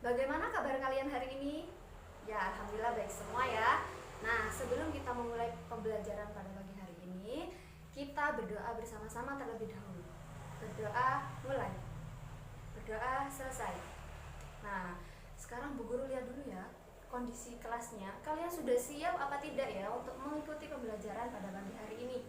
Bagaimana kabar kalian hari ini? Ya, alhamdulillah baik semua ya. Nah, sebelum kita memulai pembelajaran pada pagi hari ini, kita berdoa bersama-sama terlebih dahulu. Berdoa mulai. Berdoa selesai. Nah, sekarang Bu Guru lihat dulu ya kondisi kelasnya. Kalian sudah siap apa tidak ya untuk mengikuti pembelajaran pada pagi hari ini?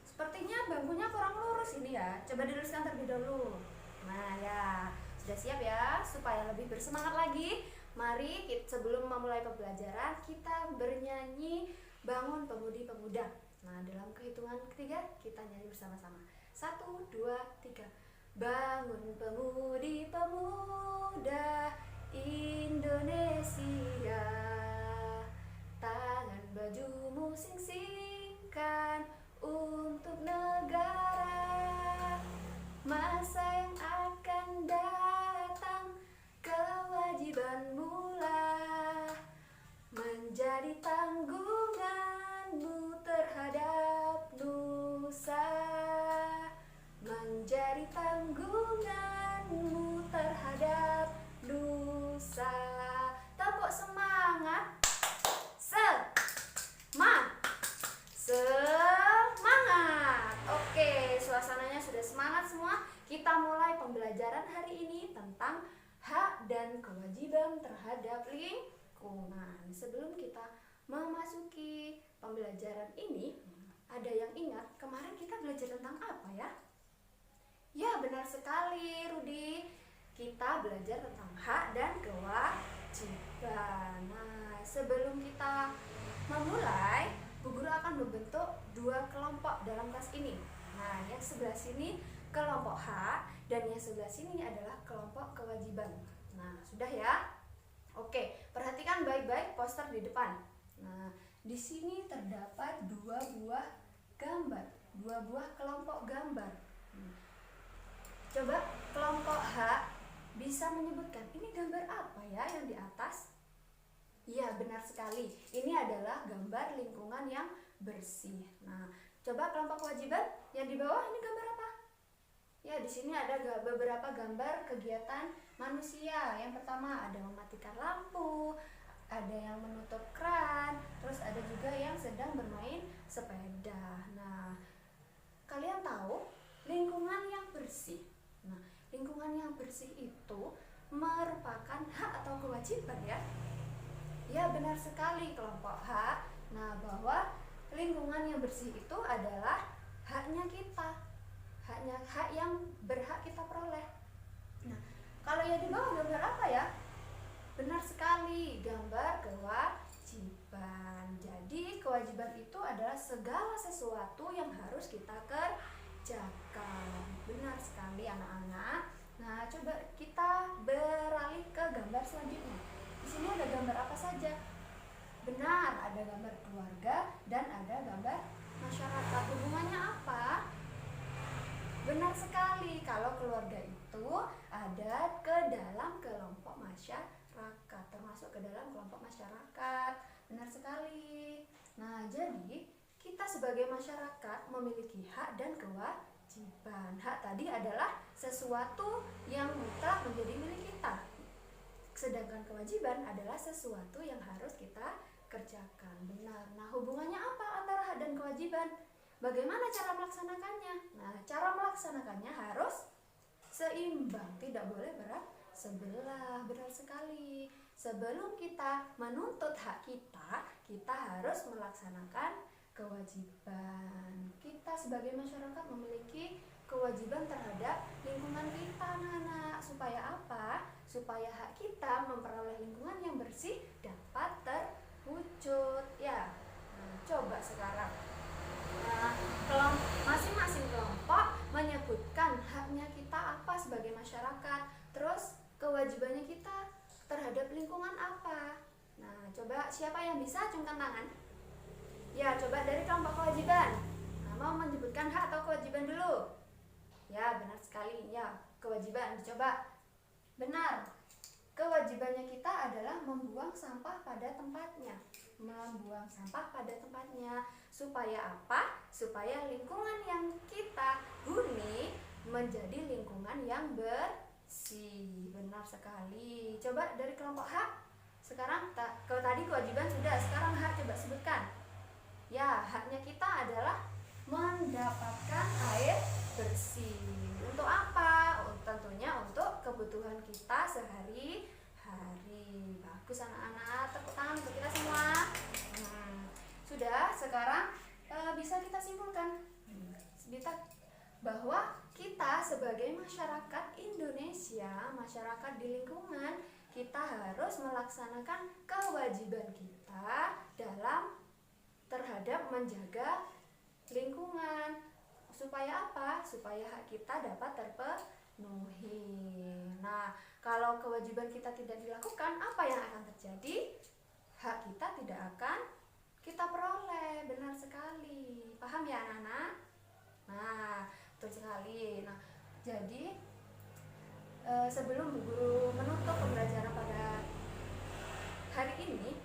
Sepertinya bangkunya kurang lurus ini ya. Coba diluruskan terlebih dahulu. Nah ya, sudah siap ya? Supaya lebih bersemangat lagi, mari sebelum memulai pembelajaran kita bernyanyi Bangun Pemudi Pemuda. Nah, dalam kehitungan ketiga kita nyanyi bersama-sama. 1, 2, 3. Bangun pemudi pemuda Indonesia, tangan bajumu sing-singkan untuk negara. Masa yang akan datang, kewajibanmu lah menjadi tanggunganmu terhadap nusa. Menjadi tanggunganmu terhadap nusa. Tepuk semangat. Semangat. Oke, suasananya sudah semangat semua. Kita mulai pembelajaran hari ini tentang hak dan kewajiban terhadap lingkungan. Sebelum kita memasuki pembelajaran ini, ada yang ingat kemarin kita belajar tentang apa ya? Ya, benar sekali Rudi. Kita belajar tentang hak dan kewajiban. Nah, sebelum kita memulai, Bu Guru akan membentuk dua kelompok dalam kelas ini. Nah, yang sebelah sini kelompok hak dan yang sebelah sini adalah kelompok kewajiban. Nah, sudah ya? Oke, perhatikan baik-baik poster di depan. Nah, di sini terdapat dua buah gambar, dua buah kelompok gambar. Coba kelompok hak bisa menyebutkan ini gambar apa ya yang di atas? Iya, benar sekali. Ini adalah gambar lingkungan yang bersih. Nah, coba kelompok kewajiban yang di bawah ini gambar apa? Ya, di sini ada beberapa gambar kegiatan manusia. Yang pertama ada mematikan lampu, ada yang menutup kran, terus ada juga yang sedang bermain sepeda. Nah, kalian tahu lingkungan yang bersih. Nah, lingkungan yang bersih itu merupakan hak atau kewajiban ya? Ya, benar sekali kelompok hak. Nah, bahwa lingkungan yang bersih itu adalah haknya kita. Hak yang berhak kita peroleh. Nah, kalau yang di bawah gambar apa ya? Benar sekali, gambar kewajiban. Jadi, kewajiban itu adalah segala sesuatu yang harus kita kerjakan. Benar sekali anak-anak. Nah, coba kita beralih ke gambar selanjutnya. Di sini ada gambar apa saja? Benar, ada gambar keluarga dan ada gambar masyarakat. Hubungannya apa? Benar sekali, kalau keluarga itu ada ke dalam kelompok masyarakat, termasuk ke dalam kelompok masyarakat. Benar sekali. Nah, jadi kita sebagai masyarakat memiliki hak dan kewajiban. Hak tadi adalah sesuatu yang mutlak menjadi milik kita. Sedangkan kewajiban adalah sesuatu yang harus kita kerjakan. Benar. Nah, hubungannya apa antara hak dan kewajiban? Bagaimana cara melaksanakannya? Nah, cara melaksanakannya harus seimbang, tidak boleh berat sebelah. Benar sekali. Sebelum kita menuntut hak kita, kita harus melaksanakan kewajiban. Kita sebagai masyarakat memiliki kewajiban terhadap lingkungan kita, anak-anak. Supaya apa? Supaya hak kita memperoleh lingkungan yang bersih dapat terwujud. Ya, nah, coba sekarang. Nah, masing-masing kelompok menyebutkan haknya kita apa sebagai masyarakat. Terus kewajibannya kita terhadap lingkungan apa. Nah, coba siapa yang bisa acungkan tangan? Ya, coba dari kelompok kewajiban. Nah, mau menyebutkan hak atau kewajiban dulu? Ya, benar sekali. Ya, kewajiban. Coba. Benar. Kewajibannya kita adalah membuang sampah pada tempatnya. Membuang sampah pada tempatnya. Supaya apa? Supaya lingkungan yang kita huni menjadi lingkungan yang bersih. Benar sekali. Coba dari kelompok H. Sekarang kalau tadi kewajiban sudah, sekarang H coba sebutkan. Ya, haknya kita adalah mendapatkan air bersih. Untuk apa? Tentunya untuk kebutuhan kita sehari-hari. Bagus anak-anak, tepuk tangan untuk kita semua. Sudah, sekarang bisa kita simpulkan bahwa kita sebagai masyarakat Indonesia, masyarakat di lingkungan, kita harus melaksanakan kewajiban kita dalam terhadap menjaga lingkungan. Supaya apa? Supaya hak kita dapat terpenuhi. Nah, kalau kewajiban kita tidak dilakukan, apa yang akan terjadi? Hak kita tidak akan kita peroleh. Benar sekali. Paham ya anak-anak? Nah, betul sekali. Nah, jadi sebelum Bu Guru menutup pembelajaran pada hari ini,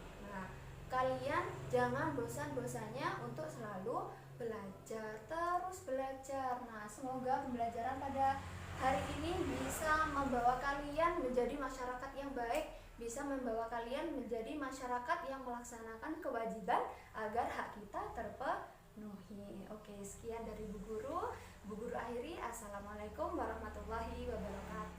kalian jangan bosan-bosannya untuk selalu belajar, terus belajar. Nah, semoga pembelajaran pada hari ini bisa membawa kalian menjadi masyarakat yang baik, bisa membawa kalian menjadi masyarakat yang melaksanakan kewajiban agar hak kita terpenuhi. Oke, sekian dari Bu Guru. Bu Guru akhiri. Assalamualaikum warahmatullahi wabarakatuh.